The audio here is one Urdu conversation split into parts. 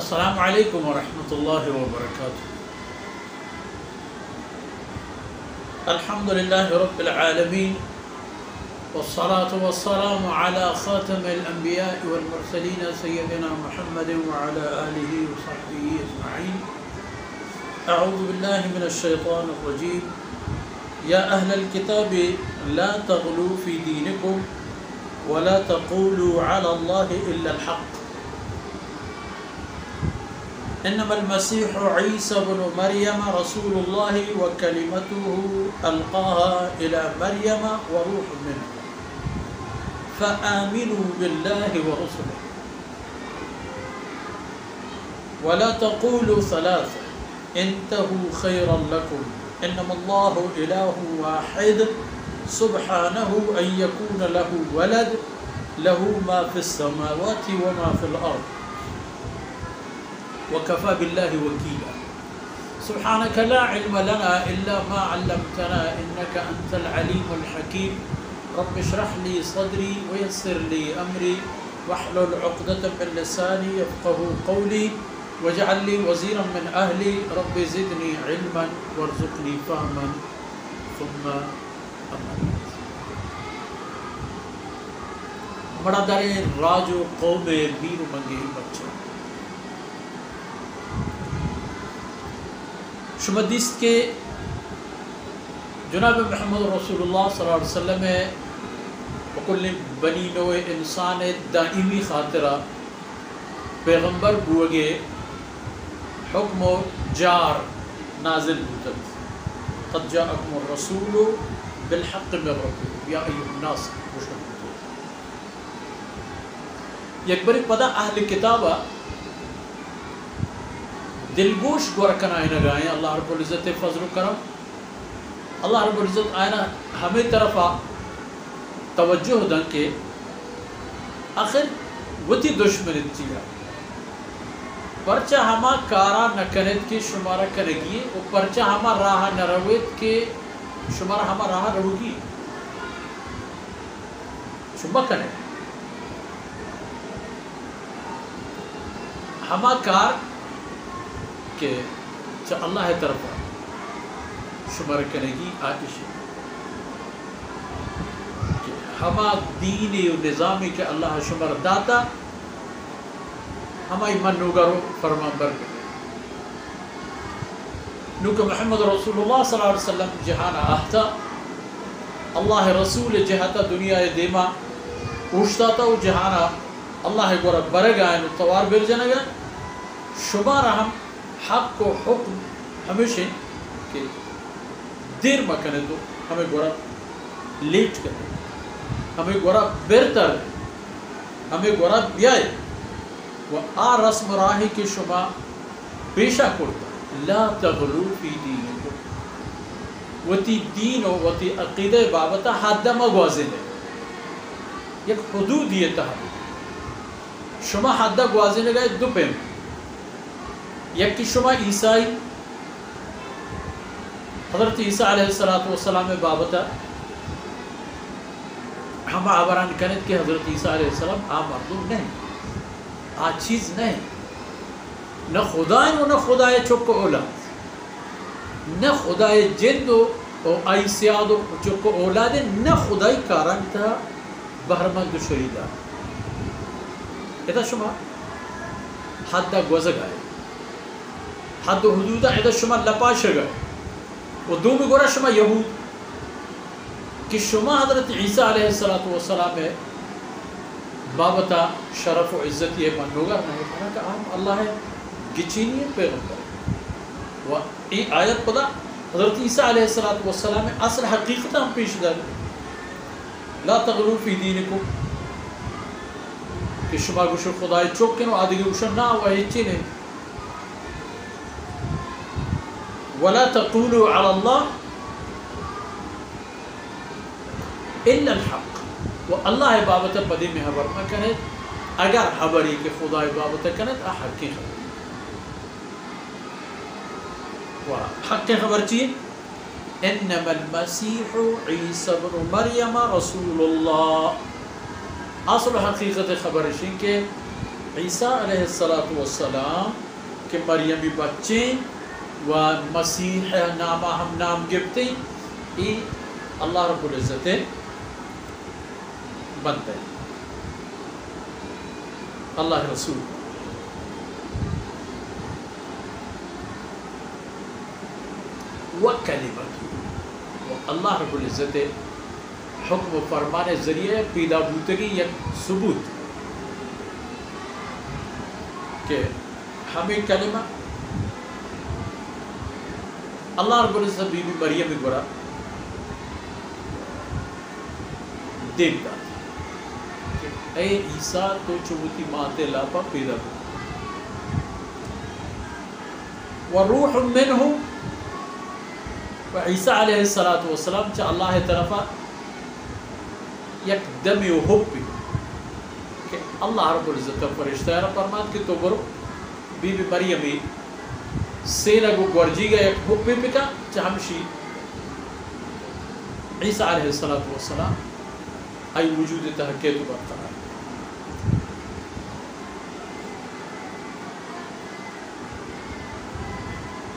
السلام علیکم ورحمۃ اللہ وبرکاتہ۔ الحمد للہ رب العالمین والصلاة والسلام على خاتم الانبیاء والمرسلین سیدنا محمد وعلى آلہ وصحبہ اجمعین۔ اعوذ باللہ من الشیطان الرجیم۔ یا اہل الکتاب لا تغلوا فی دینکم ولا تقولوا علی اللہ الا الحق انما المسيح عيسى بن مريم رسول الله وكلمته ألقاها إلى مريم وروح منه فآمنوا بالله ورسله ولا تقولوا ثلاثة انتهوا خيرا لكم انما الله إله واحد سبحانه أن يكون له ولد له ما في السماوات وما في الأرض وكفى بالله وكيلا سبحانك لا علم لنا إلا ما علمتنا إنك أنت العليم الحكيم رب اشرح لي صدري ويسر لي أمري واحلل عقدة من لساني يفقهوا قولي واجعل لي وزيرا من أهلي رب زدني علما وارزقني فهما ثم أما بعد۔ بڑا درے راجو قوم بیر منگی بچہ شمدیس کے جناب محمد رسول اللہ صلی اللہ علیہ وسلم وکل بنی نوع انسان دائمی خاطرہ پیغمبر بوگے حکم و جار نازل بودت قد جاءکم الرسول بالحق من ربکم یا ایها الناس یک بری پدا اہل کتابہ دلگوش گورکن آئینہ گائیں اللہ رب العزت فضل و کرم اللہ رب العزت آئینہ ہمیں طرفا توجہ دن کے آخر وتی دشمنت چیئے پرچہ ہما کارا نکنت کے شمارہ کرگی و پرچہ ہما راہ نرویت کے شمارہ ہما راہ روگی شمہ کنے ہما کار کہ اللہ طرف شمار کرے گی آتش کہ ہما دین و نظامی کے اللہ شمار داتا ہمائی منوگرو فرمان برکت نوکہ محمد رسول اللہ صلی اللہ علیہ وسلم جہانا آہتا اللہ رسول جہتا دنیا دیما اوشتا و جہانا اللہ گورا برگائن و توار بر جنگا شمار ہم حق کو حکم ہمیشہ کہ دیر مکنے تو ہمیں گورا لیٹ کرے ہمیں گورا بہتر ہمیں گورا بیائے و آ رسم راہی کے شما پیشہ کرتا لا تغلو فی دینکم وتی دین و وتی عقیدہ بابتا حد مگوازن ہے یک حدود یہ تحب شما حد گوازن گئے دو پیم یکی شما عیسائی حضرت عیسیٰ علیہ السلام بابتا ہم آبران کنید کہ حضرت عیسیٰ علیہ السلام مردم نہیں چیز نہیں نہ خدای و نہ خدای چک اولاد نہ خدای جند و آئی سیاد و چک اولاد نہ خدای کاران تا بہرمند شریدہ ایتا شما حد گوزگ آئے حد و حدود ایدہ شما لپاش گئے و دو میں گورا شما یہود کہ شما حضرت عیسیٰ علیہ السلام بابتا شرف و عزت یہ منوگر نہیں کہنا کہ ہم اللہ ہے گچینی پیغمبر و ای آیت پدا حضرت عیسیٰ علیہ السلام اصل حقیقت ہم پیش دار لا تغلو فی دینکم کہ شما گوشو خدای چوکن و آدھگی گوشو نا وہی چینے ولا تقولوا على الله الا الحق و اللہ بابت پدی میں خبر نہ کرے اگر خبری کہ خدا بابت کرے حق کی خبر و حق کی خبر چی انما المسيح عيسى بن مريم رسول الله اصل حقیقت خبر شین کہ عیسیٰ علیہ السلام کے مریمی بچے و مسیح نامہ ہم نام گفتے ای اللہ رب العزت بنتے اللہ رسول و کلمت اللہ رب العزت حکم و فرمان ذریعے پیدا بوتگی یک ثبوت کہ ہمیں کلمہ اللہ رب العزت بی بی مریم گورا دیکھ دا کہ اے عیسیٰ تو چوتی ماتے لاپا پیدا بو وروح منہ و عیسیٰ علیہ السلام چا اللہ طرفا یک دمی و حب کہ اللہ رب العزت فرشتہ رب فرماد کہ تو برو بی بی مریمی سینگو گورجی گا یک حب بکا چاہمشی عیسیٰ علیہ السلام ای وجود تحقیق برقرار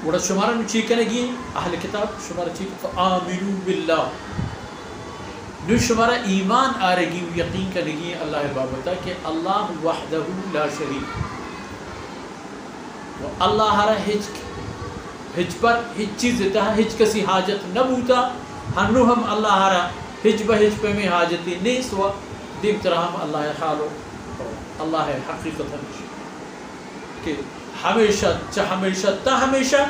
وڑا شمارا نو چیکنے گی اہل کتاب شمارا چیک فآمنوا باللہ نو شمارا ایمان آرگی و یقین کنگی اللہ بابتا کہ اللہ وحدہ لا شریک و اللہ را ہج پر ہج چیز دیتا ہے ہج کسی حاجت نہ بوتا ہنو ہم اللہ را ہج بہج پہ میں حاجتی نہیں سوا دیم طرح ہم اللہ حالو اللہ حقیقت ہمیشہ کہ ہمیشہ چاہ ہمیشہ تا ہمیشہ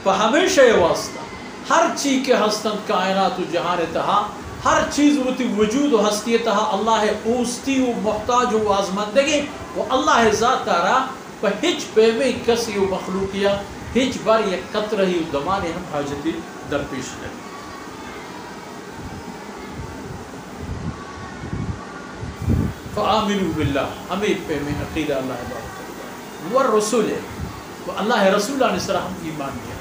پہ ہمیشہ واسطہ ہر چیز کے ہستن کائنات و جہان تہا ہر چیز ہوتی وجود و ہستی تہا اللہ اوستی و محتاج و آزمندگی و اللہ ذات تارا پہ ہج پہ میں کسی و مخلوقیہ ہج بار یک قطرہ ہی دمانے ہم حاجتی درپیش لیں فآمنوا باللہ ہمیں پہ میں عقیدہ اللہ بابا والرسول و اللہ رسول علیہ السلام ایمان کیا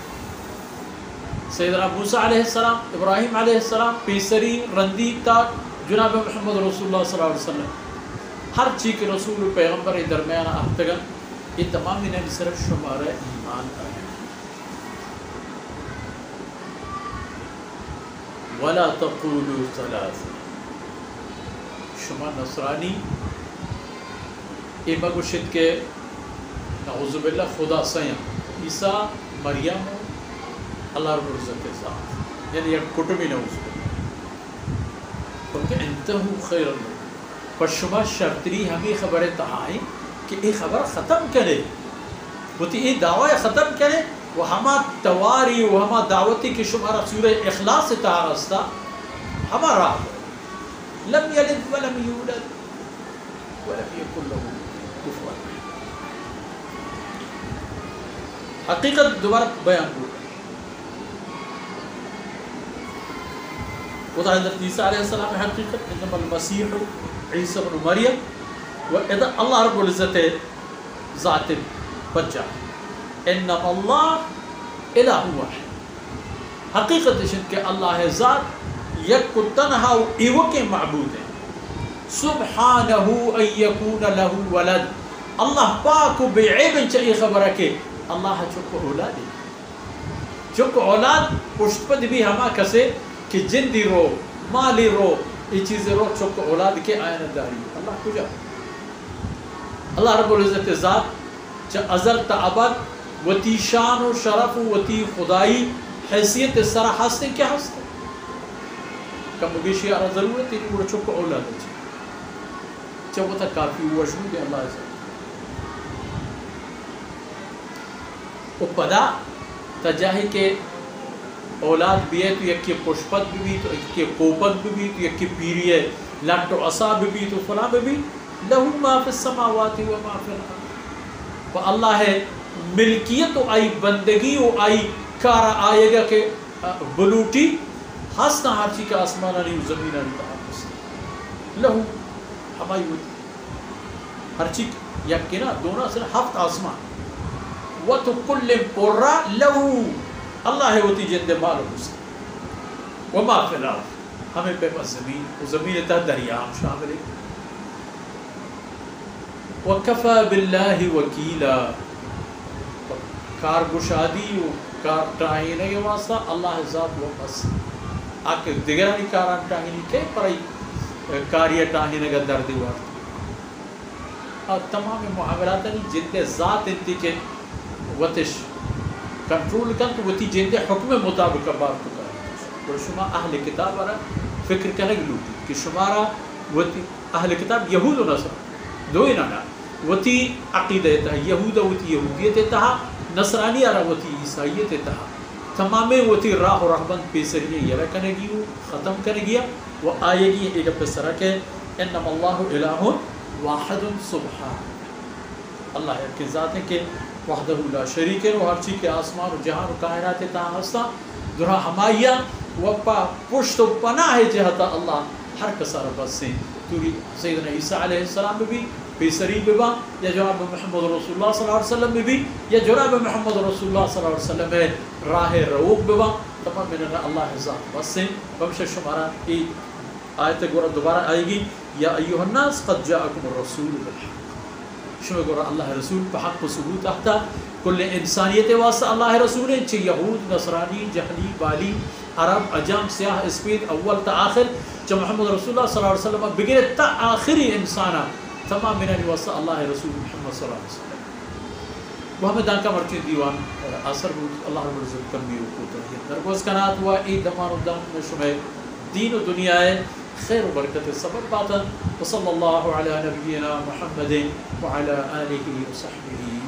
سیدنا موسیٰ علیہ السلام ابراہیم علیہ السلام پیسری رندی تا جناب محمد رسول اللہ صلی اللہ علیہ وسلم ہر چیز کے رسول و پیغمبر درمیان آفتگا یہ تمام انہیں صرف شمارہ ایمان آئے وَلَا تَقُولُوا ثَلَاثَ شما نصرانی ایمہ گوشت کے نعوذ باللہ خدا سیاں عیسیٰ مریم اللہ رب العزت کے ساتھ یعنی یک کٹمی نعوذ باللہ کہ انتہو خیر اللہ پر شما شرطری ہمیں خبر تہائیں کہ یہ خبر ختم کرے وہ تی یہ دعوی ختم کرے وہ ہما تواری و ہما دعوتی کی شمارا سورہ اخلاص تہارستا ہمارا لم یلد ولم یولد ولم یکن له کفوا حقیقت دوبارہ بیان ہو خدا حضرت عیسیٰ علیہ السلام حقیقت انما المسیح عیسیٰ بن مریم و اذا اللہ رب العزت ذات بچہ انما اللہ الہ واحد حقیقت شد کہ اللہ ذات یک تنہا و ایوک معبود ہے سبحانہ ان یکون له ولد اللہ پاک و بعیب چاہیے خبر ہے کہ اللہ چکو اولاد چکو اولاد پشت پد بھی ہما کسے کہ جندی رو مالی رو یہ چیزیں رو چکو اولاد کے آئین داری اللہ کجا اللہ رب العزت ذات چا ازل تا ابد و تی شان و شرف و تی خدائی حیثیت سرا ہستے کیا ہستے کم بیشی آرہ ضرورت ہے کہ وہ چکو اولاد ہے چاہو تا کافی وجود ہے اللہ عزت وہ پدا تجاہی کے اولاد بھی ہے تو یک کی پشپت بھی تو یک کی کوپت بھی تو یک کی پیری ہے لٹ و عصاب بھی تو فلاں بھی لہو ما فی السماوات و ما فی الارض و اللہ ہے ملکیت و آئی بندگی و آئی کارا آئے گا کہ بلوٹی ہسنا ہر چی کا آسمانہ نہیں زمینہ نہیں تحافظ لہو ہمائی ہوتی ہر چی یکینا دونا صرف ہفت آسمان وَتُ كُلِّمْ پورا لہو اللہ ہے ہوتی جند مال و حسن وما فی الارض ہمیں پہ بس زمین و زمین تا دریا ہم شامل ہے وَكَفَى بِاللَّهِ وَكِيلًا کار گشادی و کار تعیین کے واسطہ اللہ ذات و بس آکے دیگرانی کاران تعیینی کے پرائی کاریہ تعیین کا دردی وارد اور تمام معاملات جن ذات انتی کے وتش کنٹرول کن تو وتی جن حکم مطابق بار تو کر اور شما اہل کتاب را فکر کنگ لوٹی کہ شمارا وتی اہل کتاب یہود و نصر دو نانا وتی عقیدہ تھا یہود وتی یہودیت تھا نصرانی ارا وتی عیسائیت تھا تمام وتی راہ و رہبند پیسری یہ رکھنے گی ختم کرنے گیا وہ آئے گی ایک پسرا کہ انما اللہ الہ واحد سبحان اللہ کی ذات ہے کہ وحدہ لا شریک ہے وہ ہر چیز کے آسمان و جہان و کائنات تاں ہستا درہ ہمایا وپا پشت و پناہ جہتا اللہ ہر کسار بس سے توری سیدنا عیسیٰ علیہ السلام بھی پیسری ببا یا جناب محمد رسول اللہ صلی اللہ علیہ وسلم بھی یا جناب محمد رسول اللہ صلی اللہ علیہ وسلم ہے راہ روک ببا تمام من اللہ ذات بس سے بمشہ شمارا ایک آیت گورا دوبارہ آئے گی یا ایوہ الناس قد جاءکم الرسول بالحق شما گورا اللہ رسول بحق و ثبوت احتا کل انسانیت واسطہ اللہ رسول ہے چھے یہود نصرانی جہلی بالی عرب عجام سیاہ اسپید اول تا آخر چھے محمد رسول اللہ صلی اللہ علیہ وسلم بگرے تا آخری انسانا تمام من واسطہ اللہ رسول محمد صلی اللہ علیہ وسلم وہ ہمیں دانکہ مرچین دیوان اثر بود اللہ رب العزت کمی رکوت رہی درگوز کنات ہوا ای دمان و دان میں شمع دین و دنیا ہے خیر و برکت سبب باطن وصلی اللہ علی نبینا محمد وعلی آلہ وصحبہ